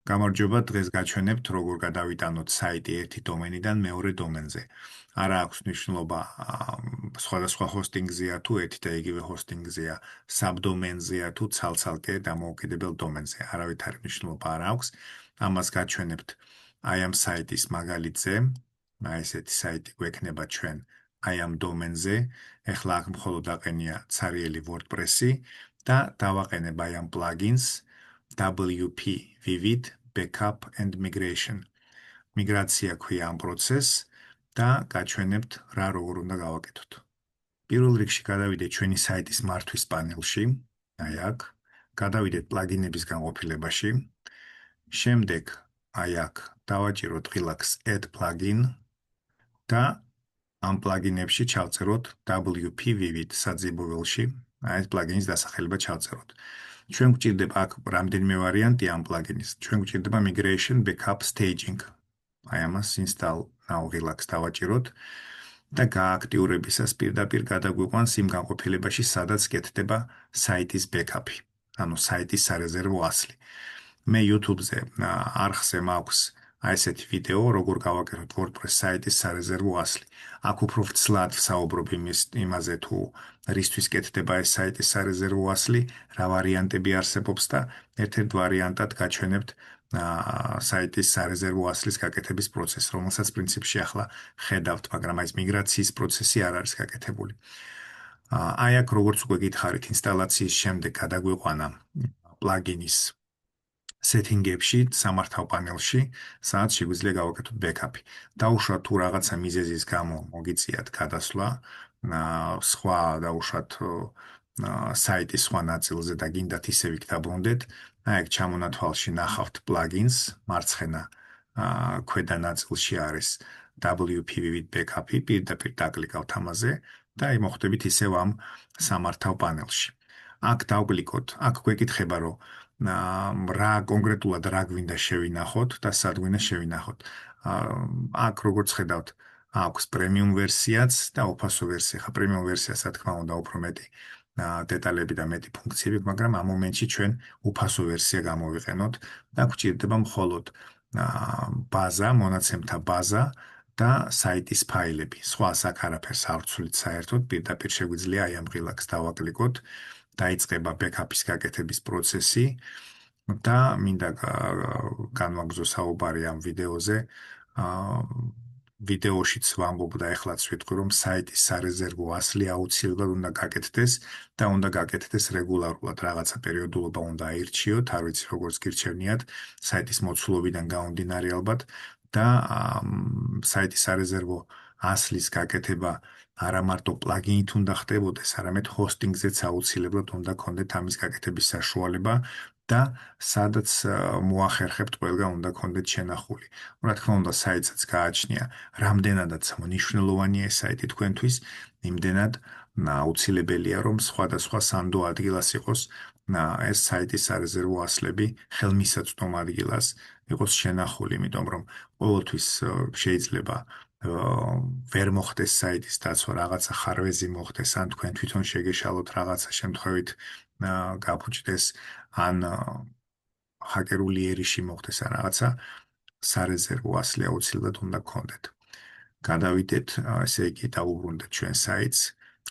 გამარჯობა, დღეს გაჩვენებთ, როგორ გადავიტანოთ საიტი ერთი დომენიდან მეორე დომენზე. არა აქვს მნიშვნელობა სხვადასხვა ჰოსტინგზეა თუ ერთი და იგივე ჰოსტინგზეა, საბდომენზეა თუ ცალ-ცალკე დამოუკიდებელ დომენზე. არავითარი მნიშვნელობა არ აქვს. ამას გაჩვენებთ აი ამ საიტის მაგალითზე. აი ესეთი საიტი გვექნება ჩვენ აი ამ დომენზე. ეხლა აქ მხოლოდ აყენია ცარიელი WordPress-ი და დავაყენებ აი ამ პლაგინს WP Vivid Backup and Migration. მიგრაცია ქვია ამ პროცესს და გაჩვენებთ რა როგორ უნდა გავაკეთოთ. პირველ რიგში გადავიდეთ ჩვენი საიტის მართვის პანელში, აი აქ, გადავიდეთ პლაგინების განყოფილებაში. შემდეგ აი აქ დავაჭიროთ ღილაკს Add Plugin და ამ პლაგინებში ჩავწეროთ WP Vivid საძიებო ველში, აი ეს პლაგინის დასახელება ჩავწეროთ. ჩვენ გვჭირდება აქ რამდენიმე ვარიანტი ამ პლაგინის. ჩვენ გვჭირდება Migration Backup Staging. აი ამას Install Now ღილაკს დავაჭიროთ და გააქტიურებისას პირდაპირ გადაგვიყვანს იმ განყოფილებაში, სადაც კეთდება საიტის backup-ი, ანუ საიტის სარეზერვო ასლი. მე YouTube-ზე არხზე მაქვს აი ესეთი ვიდეო, როგორ გავაკეთოთ WordPress საიტის სარეზერვო ასლი. აქ უფრო ვცლად ვსაუბრობ იმაზე თუ რისთვის კეთდება ეს საიტის სარეზერვო ასლი, რა ვარიანტები არსებობს და ერთ-ერთ ვარიანტად გაჩვენებთ საიტის სარეზერვო ასლის გაკეთების პროცესს, რომელსაც პრინციპში ახლა ხედავთ, მაგრამ აი ეს მიგრაციის პროცესი არ არის გაკეთებული. აი აქ როგორც უკვე გითხარით, ინსტალაციის შემდეგ გადაგვიყვანა პლაგინის სეტინგებში, სამართავ პანელში, სადაც შეგვიძლია გავაკეთოთ backup-ი. დაუშვათ თუ რაღაცა მიზეზის გამო მოგიწიათ გადასვლა, სხვა დაუშვათ საიტის სხვა ნაწილზე და გინდათ ისევ იქ დაბრუნდეთ, აი აქ ჩამონათვალში ნახავთ პლაგინს, მარცხენა ქვედა ნაწილში არის WP Vivid Backup-ი, პირდაპირ დაკლიკავთ ამაზე და აი მოხვდებით ისევ ამ სამართავ პანელში. აქ დავკლიკოთ, აქ გვეკითხება, რომ რა კონკრეტულად რა გვინდა შევინახოთ და სად გვინდა შევინახოთ. აქ როგორც ხედავთ, აქვს პრემიუმ ვერსიაც და უფასო ვერსია. ხა პრემიუმ ვერსია, რა თქმა უნდა, უფრო მეტი დეტალები და მეტი ფუნქციები, მაგრამ ამ მომენტში ჩვენ უფასო ვერსია გამოვიყენოთ და გვჭირდება მხოლოდ ბაზა, მონაცემთა ბაზა და საიტის ფაილები. სხვას აქ არაფერს არ ვცვლით საერთოდ, პირდაპირ შეგვიძლია აი ამ ღილაკს დავაკლიკოთ. დაიწყება backup-ის გაკეთების პროცესი და მინდა განვაგრძო საუბარი ამ ვიდეოზე. ვიდეოშიც ვამბობ და ეხლაც ვიტყვი, რომ საიტის სარეზერვო ასლი აუცილებლად უნდა გაკეთდეს და უნდა გაკეთდეს რეგულარულად. რაღაცა პერიოდულობა უნდა აირჩიოთ, არ ვიცი როგორც გირჩევნიათ, საიტის მოცულობიდან გამომდინარე ალბათ და საიტის სარეზერვო ასლის გაკეთება არა მარტო პლაგინით უნდა ხდებოდეს, არამედ ჰოსტინგზეც აუცილებლად უნდა გქონდეთ ამის გაკეთების საშუალება და სადაც მოახერხებთ, ყველგან უნდა გქონდეთ შენახული. რა თქმა უნდა, საიტსაც გააჩნია, რამდენადაც მნიშვნელოვანია ეს საიტი თქვენთვის, იმდენად აუცილებელია, რომ სხვადასხვა სანდო ადგილას იყოს ეს საიტის სარეზერვო ასლები, ხელმისაწვდომ ადგილას იყოს შენახული, იმიტომ რომ ყოველთვის შეიძლება ვერ მოხდეს საიტის დაცვა, რაღაცა ხარვეზი მოხდეს, ან თქვენ თვითონ შეგეშალოთ რაღაცა შემთხვევით გაფუჭდეს, ან ჰაკერული ერიში მოხდეს, ან რაღაცა სარეზერვო ასლი აუცილებლად უნდა გქონდეთ. გადავიდეთ, ესე იგი დავუბრუნდეთ ჩვენ საიტს,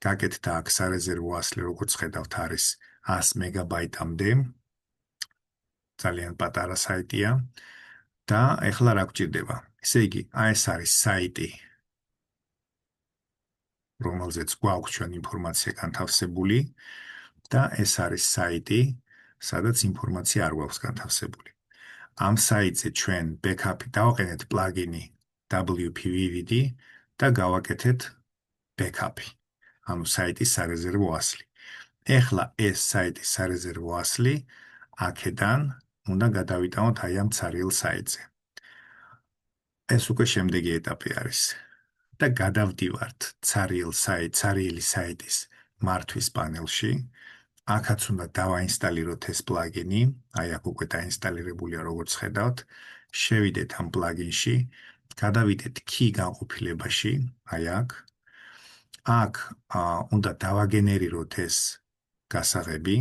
გაკეთდა აქ სარეზერვო ასლი, როგორც ხედავთ, არის 100 მეგაბაიტამდე. ძალიან პატარა საიტია და ეხლა რა გვჭირდება? ესე იგი, აი ეს არის საიტი, რომელზეც გვაქვს ჩვენ ინფორმაცია განთავსებული და ეს არის საიტი, სადაც ინფორმაცია არ გვაქვს განთავსებული. ამ საიტზე ჩვენ backup-ი დავაყენეთ პლაგინი WP Vivid და გავაკეთეთ backup-ი, ანუ საიტის სარეზერვო ასლი. ეხლა ეს საიტის სარეზერვო ასლი აქედან უნდა გადავიტანოთ აი ამ ცარიელ საიტზე. ეს უკვე შემდეგი ეტაპი არის და გადავდივართ ცარიელი საიტის მართვის პანელში. აქაც უნდა დავაინსტალიროთ ეს პლაგინი, აი აქ უკვე დაინსტალირებულია, როგორც ხედავთ. შევიდეთ ამ პლაგინში, გადავიდეთ key განყოფილებაში, აი აქ. აქ უნდა დავაგენერიროთ ეს გასაღები,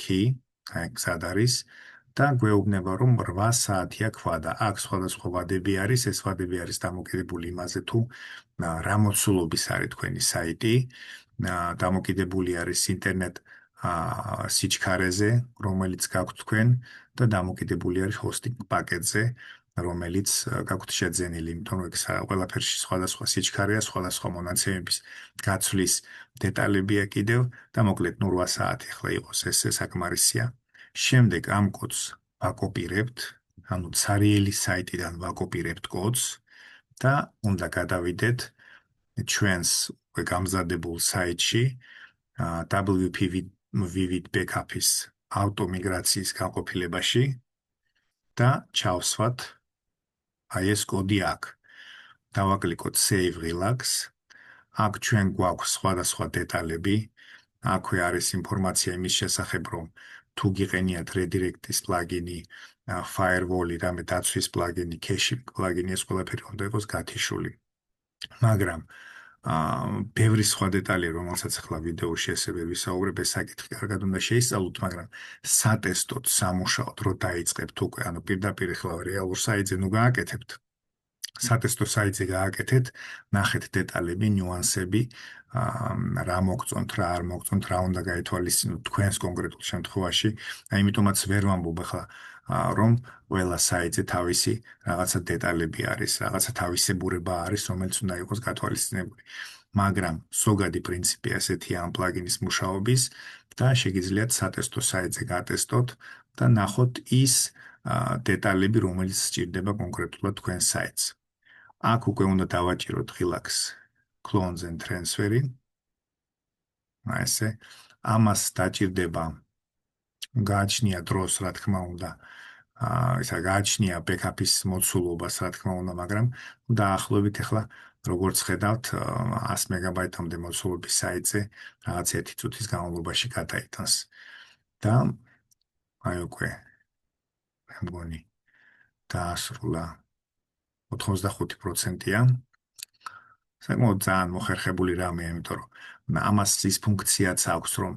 key, აი აქ სად არის და გვეუბნება, რომ 8 საათია ქვა და აქ სხვადასხვა ვადები არის, ეს ვადები არის დამოკიდებული იმაზე თუ რა მოცულობის არის თქვენი საიტი, დამოკიდებული არის ინტერნეტ სიჩქარეზე, რომელიც გაქვთ თქვენ და დამოკიდებული არის ჰოსტინგ პაკეტზე, რომელიც გაქვთ შეძენილი, იმიტომ რომ ეს ყველაფერში სხვადასხვა სიჩქარეა, სხვადასხვა მონაცემების გაცვლის დეტალებია კიდევ და მოკლედ 8 საათი ახლა იყოს ეს საკმარისია. შემდეგ ამ კოდს ვაკოპირებთ, ანუ ცარიელი საიტიდან ვაკოპირებთ კოდს და უნდა გადავიდეთ ჩვენს გამზადებულ საიტში WPV Vivid Backup-ის ავტომიგრაციის განყოფილებაში და ჩავსვათ აი ეს კოდი აქ. დავაკლიკოთ Save Relax. აქ ჩვენ გვაქვს სხვადასხვა დეტალები. აქვე არის ინფორმაცია იმის შესახებ, რომ თუ გიყენიათ Redirect-ის პლაგინი, Firewall-ი, რამე დაცვის პლაგინი, Caching პლაგინი, ეს ყველაფერი უნდა იყოს გათიშული. მაგრამ ბევრი სხვა დეტალია, რომელსაც ახლა ვიდეოში ესევე ვისაუბრებ, ეს საკითხი კარგად უნდა შეისწავლოთ, მაგრამ სატესტოდ, სამუშაოდ რო დაიწყებთ უკვე, ანუ პირდაპირ ახლა რეალურ საიტზე ნუ გააკეთებთ. სატესტო საიტზე გააკეთეთ, ნახეთ დეტალები, ნიუანსები, რა მოგწონთ, რა არ მოგწონთ, რა უნდა გაითვალისწინოთ თქვენს კონკრეტულ შემთხვევაში. აი, იმიტომაც ვერ ვამბობ ახლა, რომ ყველა საიტზე თავისი რაღაცა დეტალები არის, რაღაცა თავისებურება არის, რომელიც უნდა იყოს გათვალისწინებული. მაგრამ ზოგადი პრინციპი ასეთია ამ პლაგინის მუშაობის და შეგიძლიათ სატესტო საიტზე გატესტოთ და ნახოთ ის დეტალები, რომელიც სჭირდება კონკრეტულად თქვენ საიტს. აქ უკვე უნდა დავაჭიროთ Relax Clones and Transfer-ი. ესე ამას დაჭირდება გააჩნია დროს, რა თქმა უნდა, ისა გააჩნია backup-ის მოცულობას, რა თქმა უნდა, მაგრამ დაახლოებით ახლა როგორც ხედავთ 100 მეგაბაიტამდე მოცულობის საიტზე რაღაც 1 წუთის განმავლობაში გადაიტანს. და აი უკვე მე მგონი დაასრულა 85%-ია. საკმაოდ ძალიან მოხერხებული რამეა, იმიტომ რომ ამას ის ფუნქციაც აქვს, რომ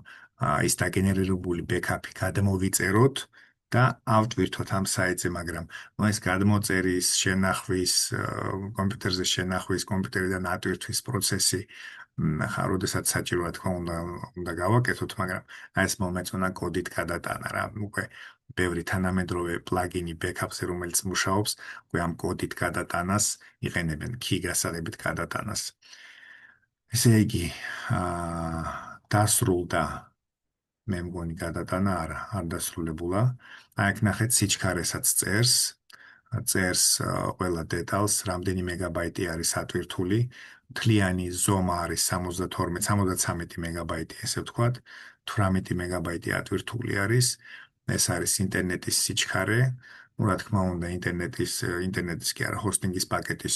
ის დაგენერირებული backup-ი გადმოვიწეროთ და ავტვირთოთ ამ საიტზე, მაგრამ ეს გადმოწერის, შენახვის, კომპიუტერზე შენახვის, კომპიუტერიდან ატვირთვის პროცესი ხა, როდესაც საჭიროა თქვა უნდა გავაკეთოთ, მაგრამ ეს მომეწონა კოდით გადატანა რა. უკვე ბევრი თანამედროვე პლაგინი backup-ზე, რომელიც მუშაობს, უკვე ამ კოდით გადატანას იყენებენ, key გასაღებით გადატანას. ესე იგი, დასრულდა მე მგონი გადატანა არ დასრულებულა. აქ ნახეთ სიჩქარესაც წერს ყველა დეტალს, რამდენი მეგაბაიტი არის ატვირთული, მთლიანი ზომა არის 73 მეგაბაიტი, ესე ვთქვათ, 18 მეგაბაიტი ატვირთული არის. ეს არის ინტერნეტის სიჩქარე, რა თქმა უნდა, ინტერნეტის კი არა, ჰოსტინგის პაკეტის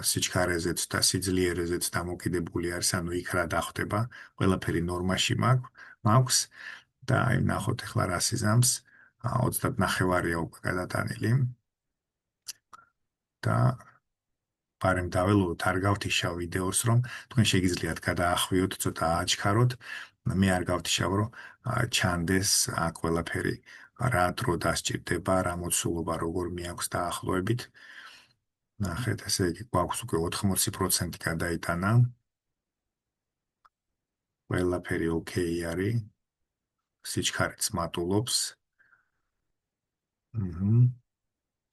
სიჩქარეზეც და სიძლიერეზეც დამოკიდებული არის, ანუ იქ რა დახვდება, ყველაფერი ნორმაში მაქვს და აი ნახოთ ახლა რა სიზამს, 39-ია უკვე გადატანილი და პარემ დაველოდოთ, არ გავთიშავ ვიდეოს, რომ თქვენ შეგიძლიათ გადაახვიოთ, ცოტა აჩქაროთ, მე არ გავთიშავ, რომ ჩანდეს აქ ყველაფერი რა დრო დასჭირდება, რა მოცულობა როგორ მიაქვს დაახლოებით. ნახეთ, ესე იგი გვაქვს უკვე 80% გადაიტანა. ყველაფერი ოკეი არის. სიჩქარეც მატულობს.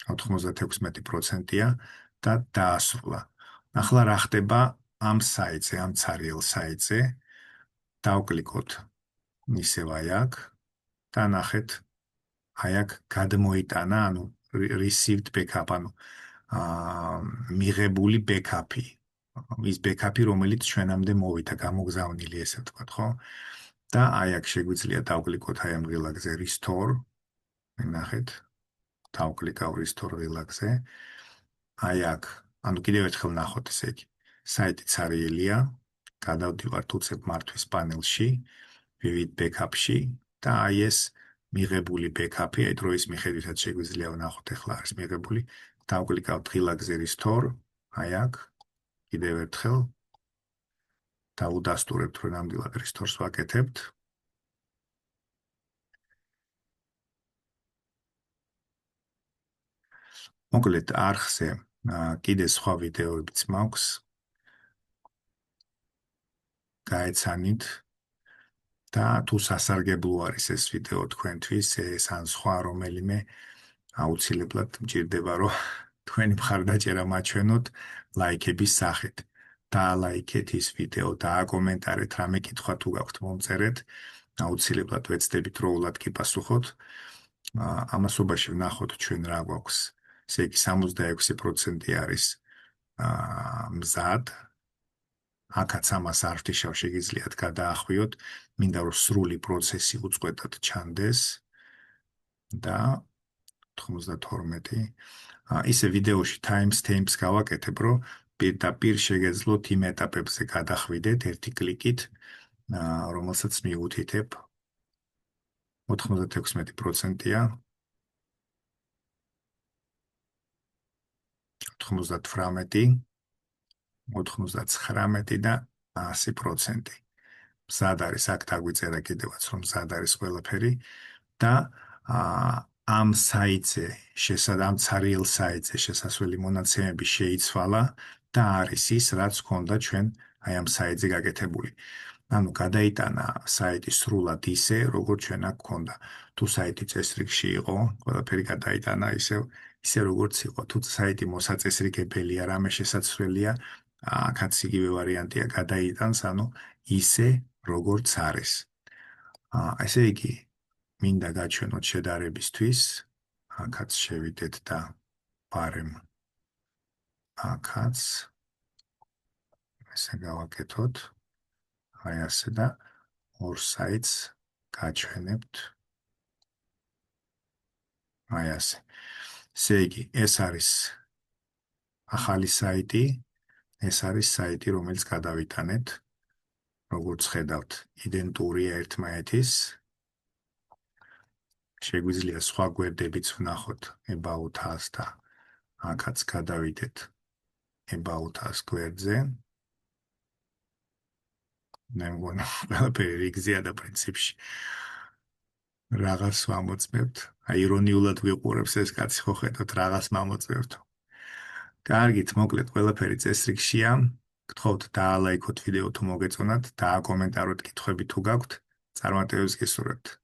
96%-ია და დაასრულა. ახლა რა ხდება ამ საიტზე, ამ ცარიელ საიტზე? დავკლიკოთ ისევ აი აქ და ნახეთ აი აქ გადმოიტანა, ანუ received backup, ანუ მიღებული backup-ი. ის backup-ი, რომელიც ჩვენამდე მოვიდა, გამოგზავნილი, ესე ვთქვათ, ხო? და აი აქ შეგვიძლია დავკლიკოთ აი ამ Relax-ზე restore. ნახეთ, დავკლიკავ restore Relax-ზე. აი აქ, ანუ კიდევ ერთხელ ნახოთ, ესე იგი, საიტი ცარიელია, გადავდივართ უცებ მართვის პანელში, Vivid Backup-ში და აი ეს მიღებული backup-ი, აი დროის მიხედვითაც შეგვიძლია ვნახოთ, ახლა არის მიღებული. დავკლიკავთ Relax-ზე restore, აი აქ, კიდევ ერთხელ დავუდასტურებთ, რომ ნამდვილად restore-ს ვაკეთებთ. მოკლედ არხზე კიდე სხვა ვიდეოებიც მაქვს. გაეცანით და თუ სასარგებლო არის ეს ვიდეო თქვენთვის, ეს ან სხვა რომელიმე აუცილებლად მჭირდება, რომ თქვენი მხარდაჭერა მაჩვენოთ ლაიქების სახით. დაალაიქეთ ის ვიდეო, დააკომენტარეთ, რამე კითხვა თუ გაქვთ მომწერეთ, აუცილებლად ვეცდებით დროულად კი პასუხოთ. ამასობაში ვნახოთ ჩვენ რა გვაქვს. ესე იგი 66% არის მზად. აქაც ამას არ ვთიშავ, შეგიძლიათ გადაახვიოთ, მინდა რომ სრული პროცესი უწყვეტად ჩანდეს და 92. ისე ვიდეოში timestamps გავაკეთებ, რომ პირდაპირ შეგეძლოთ იმ ეტაპებზე გადახვიდეთ ერთი კლიკით, რომელსაც მიუთითებ 96%-ია, 98, 99 და 100%. მზად არის, აქ დაგვიწერა კიდევაც, რომ მზად არის ყველაფერი და ამ საიტზე, ამ ცარიელ საიტზე შესასვლელი მონაცემები შეიცვალა და არის ის, რაც ჰქონდა ჩვენ აი ამ საიტზე გაკეთებული. ანუ გადაიტანა საიტი სრულად ისე, როგორც ჩვენ აქ ჰქონდა. თუ საიტი წესრიგში იყო, ყველაფერი გადაიტანა ისე როგორც იყო. თუ საიტი მოსაწესრიგებელია, რამე შესაძლებელია, აქაც იგივე ვარიანტია გადაიტანს, ანუ ისე როგორც არის. ესე იგი, მინდა გაჩვენოთ შედარებისთვის, აქაც შევიდეთ და ვარემ აქაც ესე გავაკეთოთ, აი ასე და ორ საიტს გაჩვენებთ, აი ასე. ესე იგი, ეს არის ახალი საიტი, ეს არის საიტი, რომელიც გადავიტანეთ, როგორც ხედავთ, იდენტურია ერთმანეთის. შეგვიძლია სხვა გვერდებიც ვნახოთ About Us და აქაც გადავიდეთ About Us გვერდზე. მე მგონი ყველაფერი რიგზეა და პრინციპში რაღაც ვამოწმებთ. აი ირონიულად ვიყურებს ეს კაცი, ხო ხედავთ რაღაც მამოწმებთ. კარგით, მოკლედ ყველაფერი წესრიგშია. გთხოვთ დაალაიქოთ ვიდეო თუ მოგეწონათ, დააკომენტაროთ კითხვები თუ გაქვთ. წარმატებებს გისურვებთ.